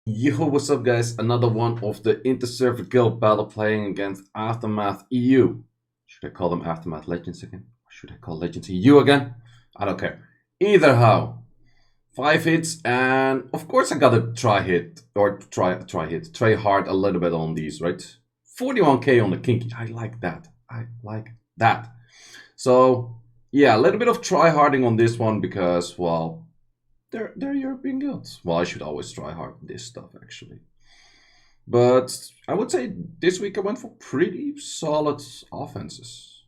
Yo, what's up, guys? Another one of the InterServer Guild battle playing against Aftermath EU. Should I call them Aftermath Legends again? Or should I call Legends EU again? I don't care. Either how. 5 hits, and of course I gotta try hard a little bit on these, right? 41k on the Kinky. I like that. I like that. So yeah, a little bit of try harding on this one because, well, they're European guilds. Well, I should always try hard this stuff actually. But I would say this week I went for pretty solid offenses.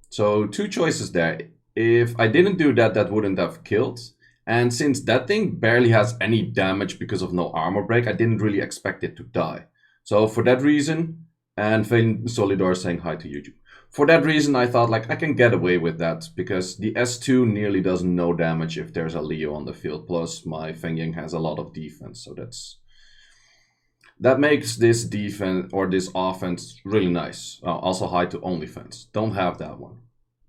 So two choices there. If I didn't do that, that wouldn't have killed. And since that thing barely has any damage because of no armor break, I didn't really expect it to die. So for that reason, and Vane Solidor saying hi to YouTube. For that reason, I thought like I can get away with that because the S2 nearly does no damage if there's a Leo on the field. Plus, my Feng Yang has a lot of defense, so that makes this defense or this offense really nice. Also, hi to OnlyFans. Don't have that one.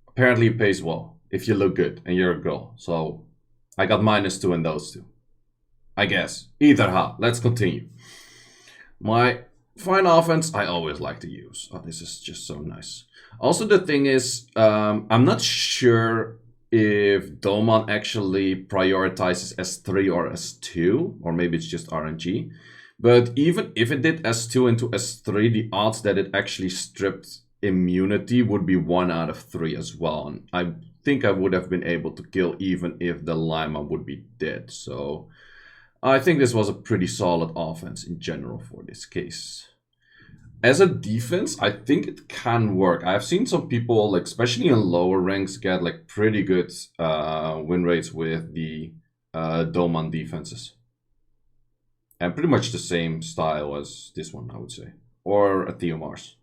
Apparently, it pays well if you look good and you're a girl. So I got -2 in those two. I guess. Either how. Let's continue. My fine offense, I always like to use. Oh, this is just so nice. Also, the thing is, I'm not sure if Doman actually prioritizes S3 or S2, or maybe it's just RNG. But even if it did S2 into S3, the odds that it actually stripped immunity would be 1 out of 3 as well. And I think I would have been able to kill even if the Lima would be dead. So I think this was a pretty solid offense in general for this case. As a defense, I think it can work. I've seen some people, like especially in lower ranks, get like pretty good win rates with the Doman defenses. And pretty much the same style as this one, I would say. Or a Theomars.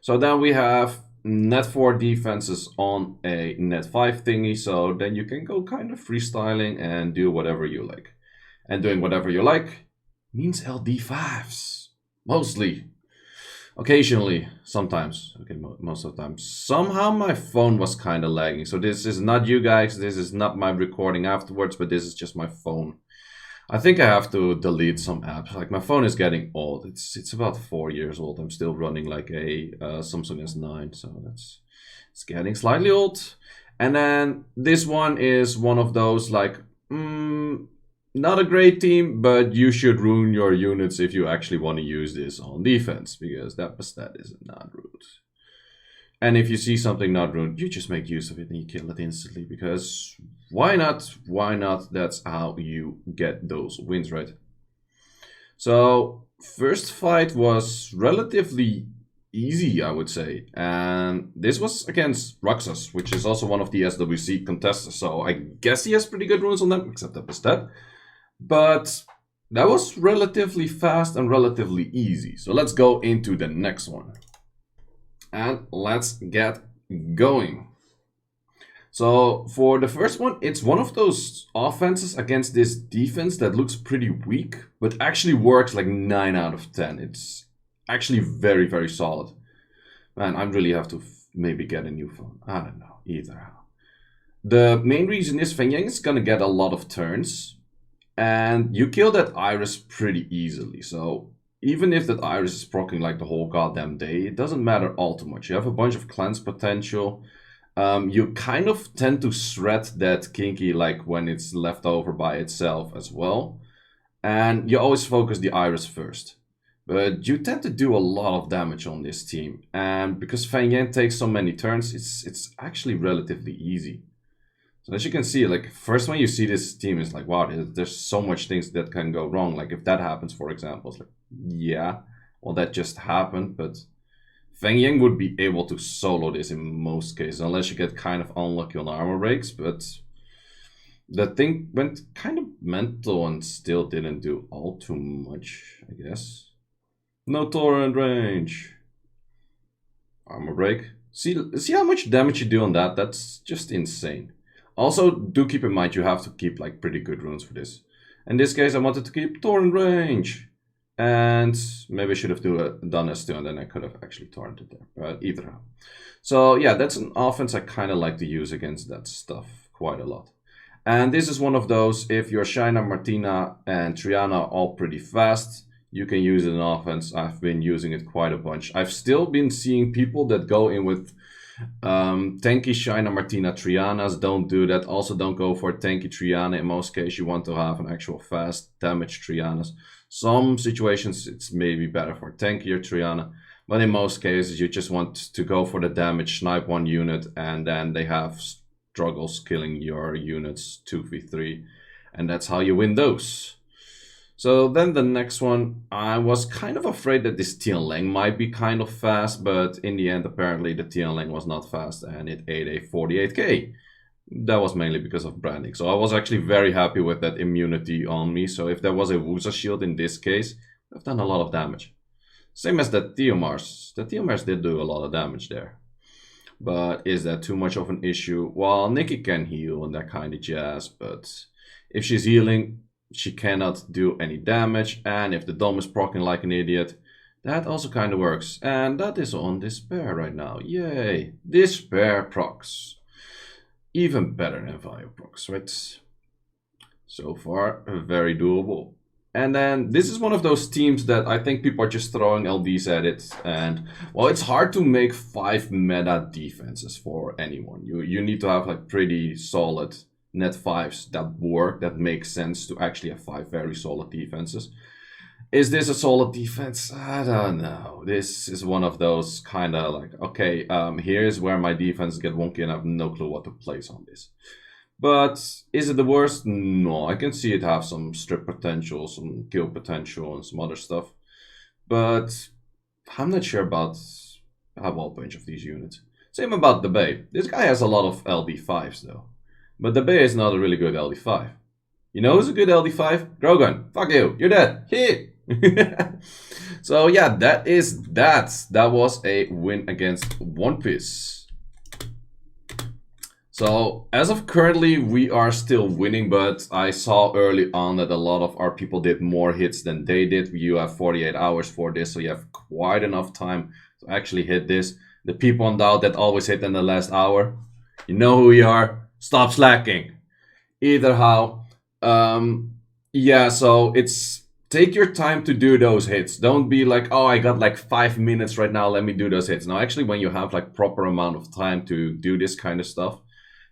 So then we have net 4 defenses on a net 5 thingy. So then you can go kind of freestyling and do whatever you like. And doing whatever you like means LD5s. Mostly. Occasionally, sometimes, okay, most of the time. Somehow my phone was kind of lagging. So this is not you guys, this is not my recording afterwards, but this is just my phone. I think I have to delete some apps. Like my phone is getting old. It's about 4 years old. I'm still running like a Samsung S9, so it's getting slightly old. And then this one is one of those like, not a great team, but you should ruin your units if you actually want to use this on defense, because that stat is not rude. And if you see something not ruined, you just make use of it and you kill it instantly, because why not? Why not? That's how you get those wins, right? So first fight was relatively easy, I would say. And this was against Roxas, which is also one of the SWC contestants. So I guess he has pretty good runes on them, except that stat. But that was relatively fast and relatively easy. So let's go into the next one. And let's get going. So for the first one, it's one of those offenses against this defense that looks pretty weak, but actually works like 9 out of 10. It's actually very, very solid. Man, I really have to maybe get a new phone. I don't know, either. The main reason is Feng Yang is gonna get a lot of turns. And you kill that Iris pretty easily. So even if that Iris is proccing like the whole goddamn day, it doesn't matter all too much. You have a bunch of cleanse potential. You kind of tend to shred that Kinky like when it's left over by itself as well. And you always focus the Iris first. But you tend to do a lot of damage on this team. And because Feng Yang takes so many turns, it's actually relatively easy. So as you can see, like first when you see this team, it's like, wow, there's so much things that can go wrong. Like if that happens, for example, it's like, yeah, well, that just happened. But Feng Yang would be able to solo this in most cases, unless you get kind of unlucky on armor breaks. But the thing went kind of mental and still didn't do all too much, I guess. No torrent range. Armor break. See how much damage you do on that? That's just insane. Also, do keep in mind you have to keep like pretty good runes for this. In this case, I wanted to keep torrent range. And maybe I should have done S2 and then I could have actually torrented there. But either how. So yeah, that's an offense I kind of like to use against that stuff quite a lot. And this is one of those, if your Shaina, Martina, and Triana are all pretty fast, you can use it in offense. I've been using it quite a bunch. I've still been seeing people that go in with tanky Shaina, Martina, Trianas. Don't do that. Also, don't go for tanky Triana. In most cases, you want to have an actual fast damage Trianas. Some situations, it's maybe better for tankier Triana. But in most cases, you just want to go for the damage, snipe one unit, and then they have struggles killing your units 2v3. And that's how you win those. So then the next one, I was kind of afraid that this Tianlang might be kind of fast, but in the end, apparently the Tianlang was not fast and it ate a 48k. That was mainly because of branding. So I was actually very happy with that immunity on me. So if there was a Wusa shield in this case, I've done a lot of damage. Same as the Theomars. The Theomars did do a lot of damage there. But is that too much of an issue? Well, Nikki can heal and that kind of jazz, but if she's healing, she cannot do any damage. And if the Dome is proccing like an idiot, that also kind of works. And that is on Despair right now. Yay! Despair procs. Even better than Value procs, right? So far, very doable. And then this is one of those teams that I think people are just throwing LDs at it. And, well, it's hard to make 5 meta defenses for anyone. You need to have like pretty solid net 5s that work, that make sense to actually have 5 very solid defenses. Is this a solid defense? I don't know. This is one of those kind of like, okay, here's where my defense get wonky and I have no clue what to place on this. But is it the worst? No, I can see it have some strip potential, some kill potential, and some other stuff. But I'm not sure about a whole bunch of these units. Same about the Bay. This guy has a lot of LD5s though. But the Bay is not a really good LD5. You know who's a good LD5? Grogan. Fuck you. You're dead. Here. So yeah, that is that. That was a win against One Piece. So as of currently, we are still winning, but I saw early on that a lot of our people did more hits than they did. You have 48 hours for this, so you have quite enough time to actually hit this. The people on doubt that always hit in the last hour, you know who you are. Stop slacking. Either how, yeah, so it's take your time to do those hits. Don't be like, oh, I got like 5 minutes right now, let me do those hits. No, actually, when you have like proper amount of time to do this kind of stuff,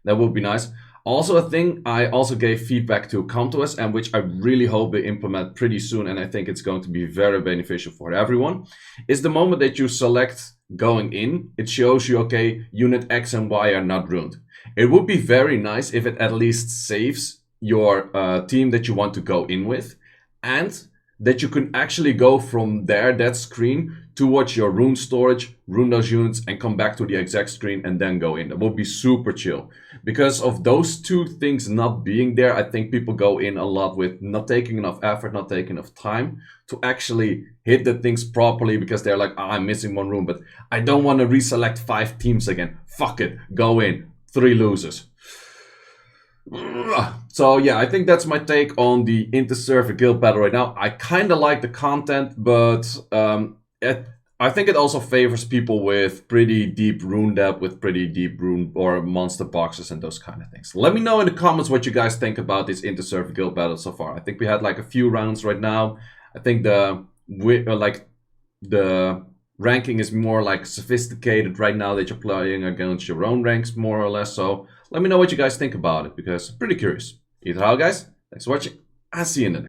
that would be nice. Also, a thing I also gave feedback to ComTOS and which I really hope they implement pretty soon, and I think it's going to be very beneficial for everyone, is the moment that you select going in, it shows you, okay, unit X and Y are not ruined. It would be very nice if it at least saves your team that you want to go in with, and that you can actually go from there, that screen, towards your rune storage, rune those units, and come back to the exact screen and then go in. That would be super chill. Because of those two things not being there, I think people go in a lot with not taking enough effort, not taking enough time to actually hit the things properly, because they're like, oh, I'm missing one rune, but I don't want to reselect 5 teams again. Fuck it, go in, 3 losers. So yeah, I think that's my take on the InterServer guild battle right now. I kind of like the content, but I think it also favors people with pretty deep rune depth, with pretty deep rune or monster boxes and those kind of things. Let me know in the comments what you guys think about this InterServer guild battle so far. I think we had like a few rounds right now. I think the ranking is more like sophisticated right now that you're playing against your own ranks more or less. So let me know what you guys think about it, because I'm pretty curious. Either how, guys, thanks for watching. I'll see you in the next.